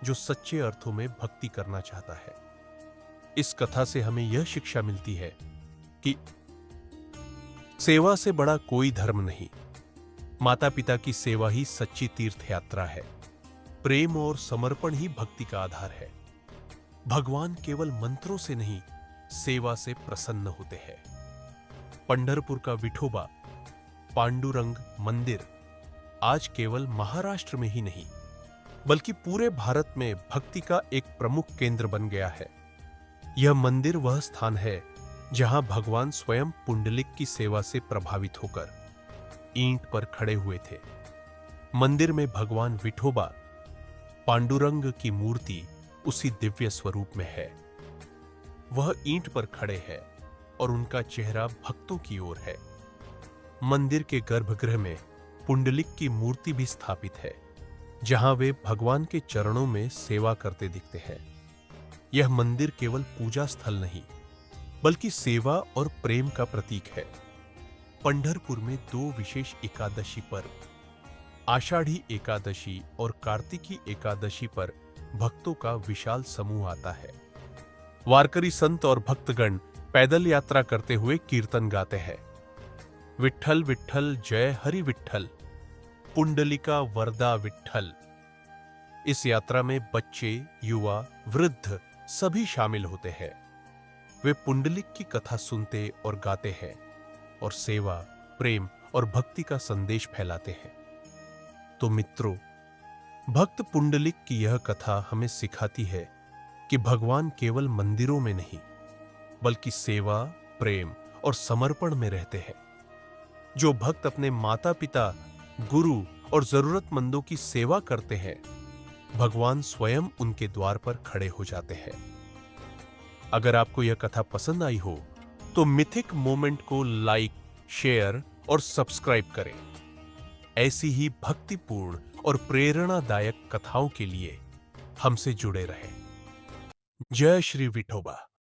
जो सच्चे अर्थों में भक्ति करना चाहता है। इस कथा से हमें यह शिक्षा मिलती है कि सेवा से बड़ा कोई धर्म नहीं। माता पिता की सेवा ही सच्ची तीर्थ यात्रा है। प्रेम और समर्पण ही भक्ति का आधार है। भगवान केवल मंत्रों से नहीं, सेवा से प्रसन्न होते हैं। पंढरपुर का विठोबा पांडुरंग मंदिर आज केवल महाराष्ट्र में ही नहीं, बल्कि पूरे भारत में भक्ति का एक प्रमुख केंद्र बन गया है। यह मंदिर वह स्थान है जहां भगवान स्वयं पुंडलिक की सेवा से प्रभावित होकर ईंट पर खड़े हुए थे। मंदिर में भगवान विठोबा पांडुरंग की मूर्ति उसी दिव्य स्वरूप में है। वह ईंट पर खड़े हैं और उनका चेहरा भक्तों की ओर है। मंदिर के गर्भगृह में पुंडलिक की मूर्ति भी स्थापित है, जहां वे भगवान के चरणों में सेवा करते दिखते हैं। यह मंदिर केवल पूजा स्थल नहीं, बल्कि सेवा और प्रेम का प्रतीक है। पंढरपुर में 2 विशेष एकादशी पर्व, आषाढ़ी एकादशी और कार्तिकी एकादशी पर भक्तों का विशाल समूह आता है। वारकरी संत और भक्तगण पैदल यात्रा करते हुए कीर्तन गाते हैं। विठ्ठल विठ्ठल जय हरि विठ्ठल, पुंडलिका वरदा विठ्ठल। इस यात्रा में बच्चे, युवा, वृद्ध सभी शामिल होते हैं। वे पुंडलिक की कथा सुनते और गाते हैं और सेवा, प्रेम और भक्ति का संदेश फैलाते हैं। तो मित्रों, भक्त पुंडलिक की यह कथा हमें सिखाती है कि भगवान केवल मंदिरों में नहीं, बल्कि सेवा, प्रेम और समर्पण में रहते हैं। जो भक्त अपने माता पिता, गुरु और जरूरतमंदों की सेवा करते हैं, भगवान स्वयं उनके द्वार पर खड़े हो जाते हैं। अगर आपको यह कथा पसंद आई हो तो मिथिक मोमेंट को लाइक, शेयर और सब्सक्राइब करें। ऐसी ही भक्तिपूर्ण और प्रेरणादायक कथाओं के लिए हमसे जुड़े रहें। जय श्री विठोबा।